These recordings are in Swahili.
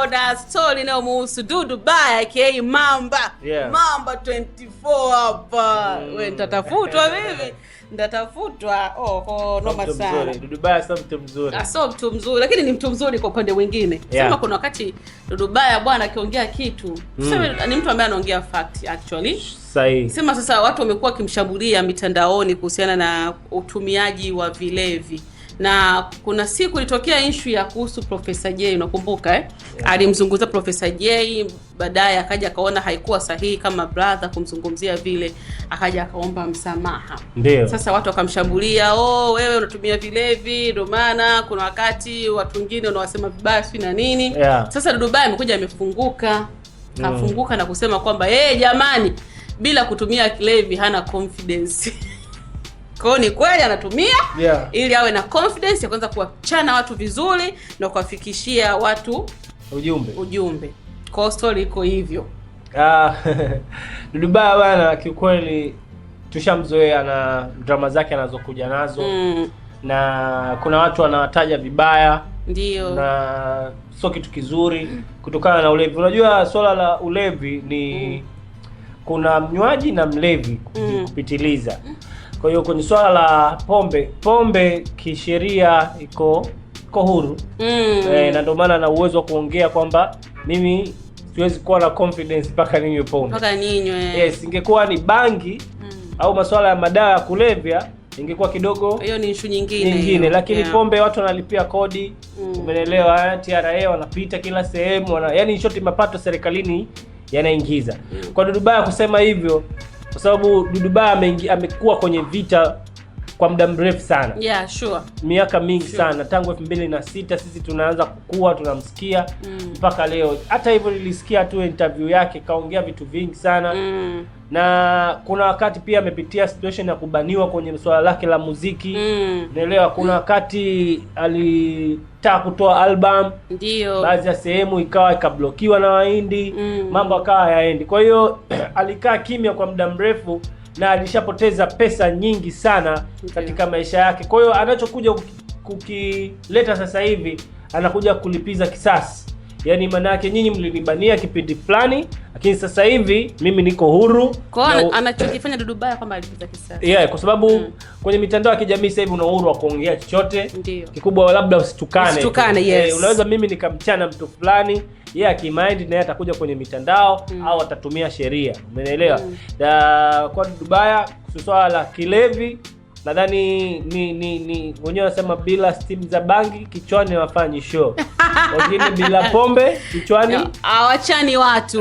Na story inayomuhusu Dudu Baya aka Mamba. Yeah. Mamba 24 hapa. Wewe nitatafutwa mimi. Nitatafutwa. Noma sana. Dudu Baya sio mtu mzuri. Sio mtu mzuri, lakini ni mtu mzuri kwa upande mwingine. Sema kuna wakati Dudu Baya bwana akiongea kitu, sema ni mtu ambaye anaongea fact actually. Sahihi. Sema sasa watu wamekuwa kimshambulia mitandaoni kuhusiana na utumiaji wa vilevi. Na kuna siku ilitokea issue ya kuhusu Professor Jay, unakumbuka Yeah. Alimzungumza Professor Jay, baadaye akaja akaona haikuwa sahihi kama brother kumzungumzia vile, akaja akaomba msamaha. Ndio. Sasa watu wakamshambulia, wewe unatumia vilevi, ndio maana kuna wakati watu wengine wanawasema vibaya na nini. Yeah. Sasa Dudu Baya amekuja amefunguka. Kafunguka na kusema kwamba jamani, bila kutumia kilevi hana confidence. Kwa ni kweli anatumia ili awe na confidence ya kwanza kuwachana watu vizuri na kuwafikishia watu ujumbe. Kwa story iko hivyo. Dudu Baya bwana kiukweli tushamzoea na drama zake anazokuja nazo. Na kuna watu wanawataja vibaya. Ndio. Na sio kitu kizuri kutokana na ulevi. Unajua swala la ulevi ni kuna mnywaji na mlevi kupitiliza. Kwa hiyo kwenye swala la pombe kisheria iko huru. Na ndio maana na uwezo wa kuongea kwamba mimi siwezi kuwa na confidence mpaka ninywe pombe. Mpaka ninywe. Yes, ingekuwa ni bangi au masuala ya madawa ya kulevya ingekuwa kidogo hiyo ni issue nyingine. Lakini pombe watu wanalipia kodi. Umeelewa? TRA wanapita kila sehemu, yani shoti mapato serikalini yanaingiza. Kwa Dudu Baya kusema hivyo kwa sababu Dudu Baya amekuwa kwenye vita kwa muda mrefu sana. Yeah, sure. Miaka mingi sana tangu 2006 sisi tunaanza kukua tunamsikia mpaka leo. Hata hivyo nilisikia tu interview yake kaongea vitu vingi sana. Na kuna wakati pia amepitia situation ya kubaniwa kwenye swala lake la muziki. Unaelewa, kuna wakati alitaka kutoa album. Ndio. Baadhi ya sehemu ikablokiwa na Wahindi. Mambo akawa hayaendi. Kwa hiyo alikaa kimya kwa muda mrefu na alishapoteza pesa nyingi sana katika maisha yake. Kwa hiyo anachokuja kukileta sasa hivi anakuja kulipiza kisasi. Yaani maana yake nyinyi mlinibania kipindi fulani, lakini sasa hivi mimi niko huru. Kwa hiyo anachokifanya Dudu Baya kwamba alipiza kisasi. Yeah, kwa sababu kwenye mitandao ya kijamii sasa hivi una uhuru wa kuongea chochote. Kikubwa labda usitukane. Yes. Unaweza mimi nikamchana mtu fulani, yeye akimind na yeye atakuja kwenye mitandao au atatumia sheria. Umeelewa? Kwa Dudu Baya swala la kilevi nadhani ni wenyewe wanasema bila steam za bangi kichwani wafanyi show. Wengine bila pombe kichwani hawachani watu.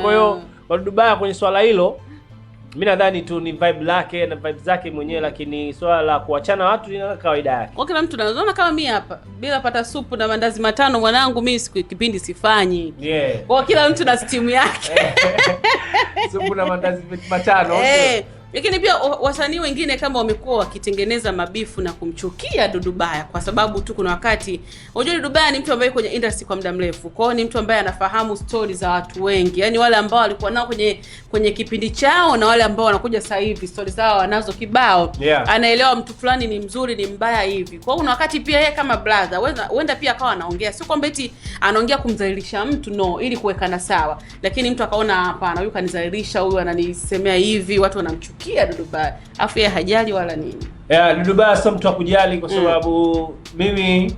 Kwa hiyo Dudu Baya kwenye swala hilo mimi nadhani tu ni vibe lake na vibe zake mwenyewe, lakini swala la kuachana watu ni kawaida yake. Kwa kila mtu anaona kama mimi hapa bila pata supu na mandazi matano mwanangu mimi kipindi sifanyi. Kwa kila mtu na steam yake. Supu na mandazi matano. Lakini pia wasanii wengine kama wamekuwa wakitengeneza mabifu na kumchukia Dudu Baya kwa sababu tu kuna wakati unajua Dudu Baya ni mtu ambaye kwenye industry kwa muda mrefu. Kwa hiyo ni mtu ambaye anafahamu stories za watu wengi. Yaani wale ambao walikuwa nao kwenye kipindi chao na wale ambao wanakuja sasa hivi stories zao wanazo kibao. Anaelewa mtu fulani ni mzuri ni mbaya hivi. Kwa hiyo kuna wakati pia yeye kama brother huenda pia akawa anaongea sio kwamba eti anaongea kumdhalilisha mtu ili kuwekana sawa. Lakini mtu akaona hapana huyu kanidhalilisha, huyu ananisemea hivi, watu wanamchukia Dudu Baya. Afu yeye hajali wala nini. Dudu Baya sio mtu wa kujali kwa sababu mimi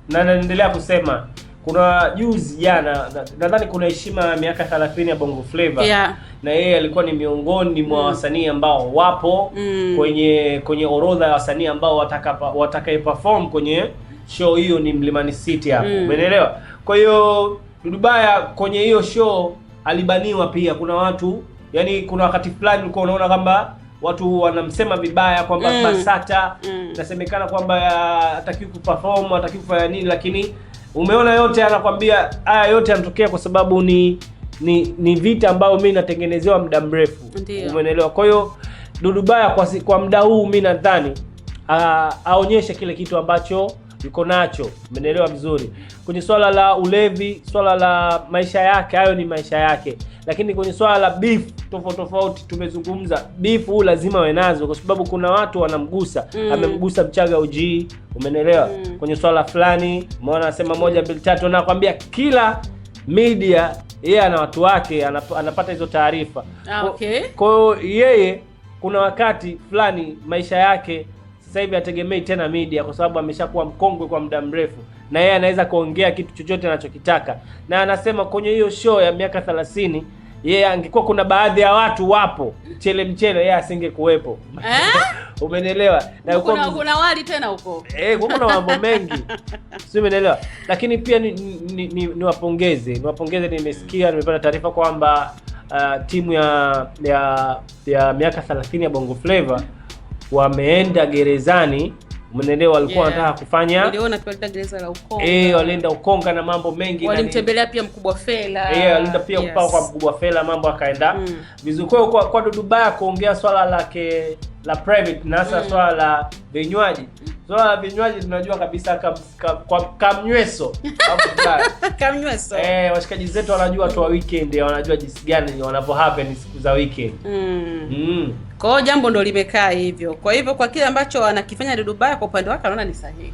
naendelea kusema kuna juzi jana nadhani kuna heshima ya miaka 30 ya Bongo Flava. Na yeye alikuwa ni miongoni mwa wasanii ambao wapo kwenye orodha ya wasanii ambao watakaye perform kwenye show hiyo ni Mlimani City hapo. Umeelewa? Kwa hiyo Dudu Baya kwenye hiyo show alibaniwa pia. Kuna watu yani kuna wakati fulani ulikuwa unaona kwamba watu wanamsema vibaya kwamba Basata inasemekana kwamba hatakiwi kuperform, hatakiwi kufanya nini, lakini umeona yote anakwambia haya yote yanatokea kwa sababu ni vita ambayo mimi natengenezewa muda mrefu. Umeelewa? Kwa hiyo Dudu Baya kwa muda huu mimi nadhani aonyeshe kile kitu ambacho yuko nacho. Umeelewa vizuri? Kwenye swala la ulevi, swala la maisha yake, hayo ni maisha yake. Lakini kwenye swala la beef tofauti tumezungumza, beef lazima awe nazo kwa sababu kuna watu wanamgusa. Amemgusa Mchaga OG, umeelewa? Kwenye swala fulani, umeona anasema 1 2 3 na nakwambia kila media, yeye ana watu wake, anapata hizo taarifa. Okay. Kwa hiyo yeye kuna wakati fulani maisha yake sasa hivi ategemei tena media, kwa sababu ameshakuwa mkongwe kwa muda mrefu, na yeye anaweza kuongea kitu chochote anachokitaka. Na anasema kwenye hiyo show ya miaka 30 yeye angekuwa kuna baadhi ya watu wapo mchele yeye asingekuwepo. Umenielewa? Na kuna wali tena huko. Kuna mambo mengi. Sio, umenielewa? Lakini pia niwapongeze, nimesikia, nimepata taarifa kwamba timu ya miaka 30 ya Bongo Flava wameenda gerezani. Umeelewa? Walikuwa wanataka kufanya, niliona pia gereza la Ukonga. Walienda Ukonga na mambo mengi, walimtembelea pia Mkubwa Fella. Walienda pia upao kwa Mkubwa Fella, mambo akaenda vizuri. Kwa Dudu Baya kuongea swala lake la private na hasa swala la vinywaji. Swala la vinywaji tunajua kabisa kwa kamnyweso. Kamnyweso. Washikaji zetu wanajua tu wa weekend, wanajua jinsi gani wanavyo happen siku za weekend. Kwa hiyo jambo ndo limekaa hivyo. Kwa hivyo kwa kile ambacho anakifanya Dudu Baya kwa upande wake anaona ni sahihi.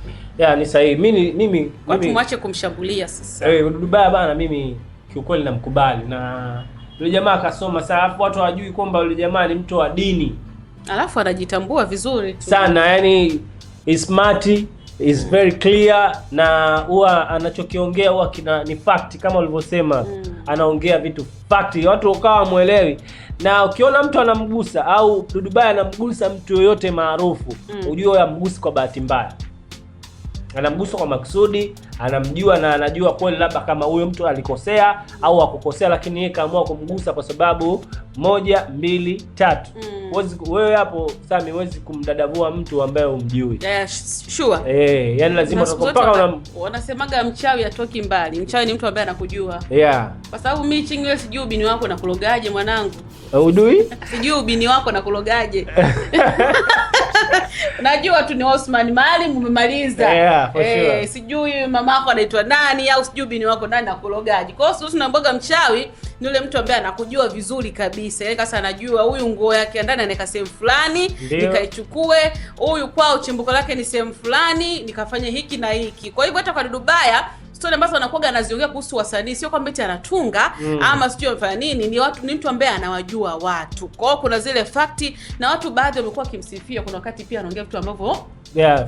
Ni sahihi. Mimi watu mwache kumshambulia sasa. Dudu Baya bana, mimi kiukweli namkubali, na yule jamaa akasoma sana, alafu watu hawajui kwamba yule jamaa ni mtu wa dini. Alafu anajitambua vizuri sana, yani is smart, is very clear, na huwa anachokiongea huwa ni fact kama ulivyosema. Anaongea vitu fact, watu wakawa muelewi. Na ukiona mtu anamgusa au Dudu Baya anamgusa mtu yoyote maarufu, ujue amgusi kwa bahati mbaya. Anamgusa kwa makusudi, anamjua na anajua kweli labda kama huyo mtu alikosea au hakukosea, lakini yeye kaamua kumgusa kwa sababu 1, 2, 3. Wewe hapo Sami huwezi kumdadavua mtu ambaye umjui. Sure. Yani lazima mpaka wanasemaga mchawi atoki mbali. Mchawi ni mtu ambaye anakujua. Kwa sababu mimi Chingwe sijui ubini wako na kulogaje mwanangu. Udui? Sijui ubini wako na kulogaje. Najua tu ni Osman Maalim umemaliza. Sure. Sijui mamako anaitwa nani au sijui ubini wako nani na kulogaje. Kwa hiyo tunamboga mchawi ni yule mtu ambaye anakujua vizuri kabisa. Yeye kasa anajua huyu nguo yake ndani anaweka sehemu fulani, nikaichukue. Huyu kwao chimbuko lake ni sehemu fulani, nikafanya hiki na hiki. Kwa hivyo hata kwa Dudu Baya story ambazo anakuwa anaziongea kuhusu wasanii sio kwamba eti anatunga ama sio amefanya nini, ni mtu ambaye anawajua watu. Kwa hiyo kuna zile fact, na watu baadhi wamekuwa kimsifia, kuna wakati pia anaongea vitu ambavyo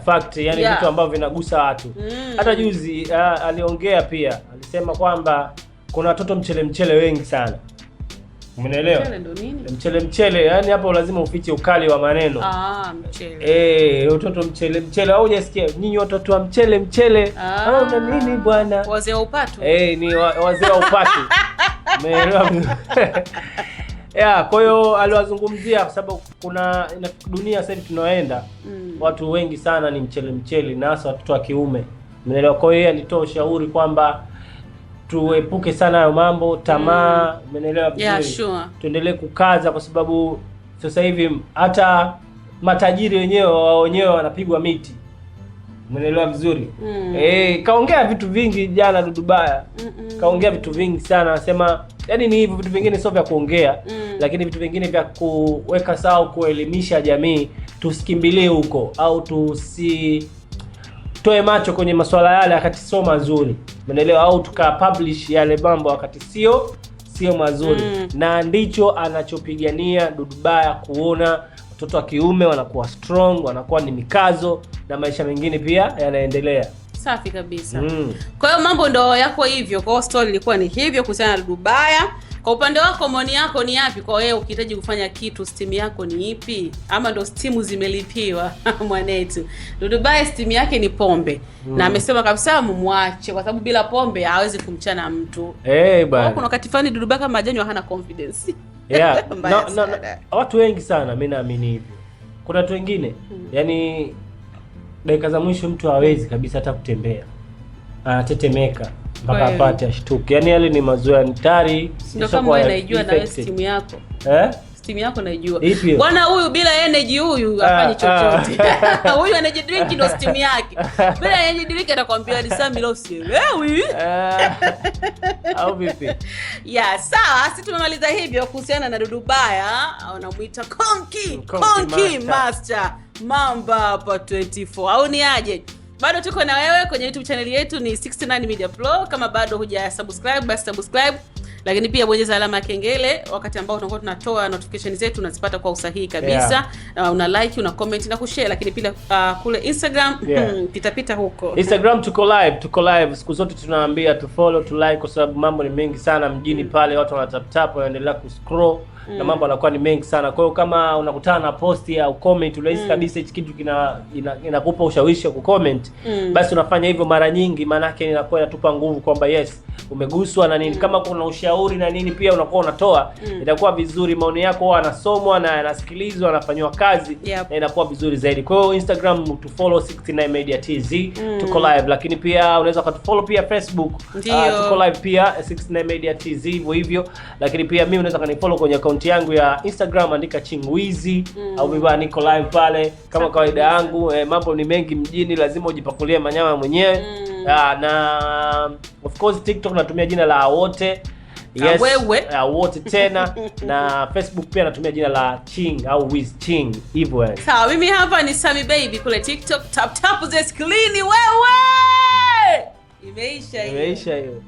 fact, yani vitu ambavyo vinagusa watu. Hata juzi aliongea pia, alisema kwamba kuna watoto mchele wengi sana. Umeelewa? Mchele, yani hapo lazima ufiche ukali wa maneno. Mchele. Watoto mchele au hujasikia nyinyi watoto wa mchele. Na nini bwana? Wazee wa upatu. Ni wazee wa upatu. Umeelewa? Kwa hiyo aliwazungumzia kwa sababu kuna dunia sasa hivi tunaoenda watu wengi sana ni mchele na hasa watoto wa kiume. Umeelewa? Kwa hiyo alitoa ushauri kwamba tuepuke sana hayo mambo, tamaa. Umeelewa vizuri? Sure. Tuendelee kukaza kwa sababu sasa hivi hata matajiri wenyewe wanapigwa miti. Umeelewa vizuri? Kaongea vitu vingi jana Dudu Baya. Kaongea vitu vingi sana, anasema yani ni hivyo, vitu vingine sio vya kuongea, lakini vitu vingine vya kuweka sawa, kuelimisha jamii. Tusikimbilie huko au toe macho kwenye masuala yale wakati sio mazuri. Umeelewa? Au tukapublish yale mambo wakati sio mazuri. Na ndicho anachopigania Dudu Baya, kuona watoto wa kiume wanakuwa strong, wanakuwa ni mikazo na maisha mengine pia yanaendelea. Safi kabisa. Kwa hiyo mambo ndo yako hivyo. Kwa story ilikuwa ni hivyo kuhusiana na Dudu Baya. Kwa upande wako maoni yako ni yapi? Kwa wewe ukihitaji kufanya kitu, steam yako ni ipi? Ama ndo steam zimelipiwa mwanetu? Dudu Baya steam yake ni pombe. Na amesema kabisa mumwache kwa sababu bila pombe hawezi kumchana mtu. Bwana. Kuna wakati fani Dudu Baya kama ajanywa hana confidence. Watu wengi sana mimi naamini hivyo. Kuna watu wengine yani dakika za mwisho mtu hawezi kabisa hata kutembea. Anatetemeka mpaka apate ashtuke. Yani yale ni mazoea nitari. Ndio kama wewe unaijua na steam yako. Steam yako naijua. Bwana huyu bila energy huyu hafanyi chochote. Huyu energy drink ndio steam yake. Bila energy drink atakwambia ni Sami leo sielewi. Au vipi? Sawa, sisi tumemaliza hivyo kuhusiana na Dudu Baya. Wanamuita Konki Master. Mamba hapa 24. Au ni aje? Bado tuko na wewe kwenye YouTube channel yetu ni 69 Media Pro. Kama bado hujasubscribe basi subscribe. Lakini pia bonyeza alama ya kengele wakati ambao tunakuwa tunatoa notification zetu unazipata kwa usahihi kabisa. Una like, una comment na kushare, lakini pia kule Instagram pita huko. Instagram tuko live. Siku zote tunaambia tu follow, tu like kwa sababu mambo ni mengi sana mjini pale, watu wanatap wanaendelea kuscroll na mambo yanakuwa ni mengi sana. Kwa hiyo kama unakutana na post au comment unahisi kabisa hichi kitu inakupa ushawishi wa kucomment, basi unafanya hivyo mara nyingi, maana yake inakuwa inatupa nguvu kwamba yes umeguswa na nini. Kama kuna ushauri na nini pia unakuwa unatoa, itakuwa vizuri, maoni yako huwa yanasomwa na yanasikilizwa, yanafanywa kazi na inakuwa vizuri zaidi. Kwa hiyo Instagram tu follow 69 Media TZ, tuko live, lakini pia unaweza kutufollow pia Facebook, tuko live pia 69 Media TZ hivyo. Lakini pia mimi unaweza kunifollow kwenye account yangu ya Instagram, andika Chingwizi au mimi niko live pale kama kawaida yangu. Mambo ni mengi mjini, lazima ujipakulie manyama mwenyewe. Na of course TikTok natumia jina la Wote. Yes, Wote tena na Facebook pia natumia jina la Ching au Wiz Ching hivyo yani. Sawa, mimi hapa ni Sammy Baby kule TikTok. Tap the screen wewe. Imeisha hiyo.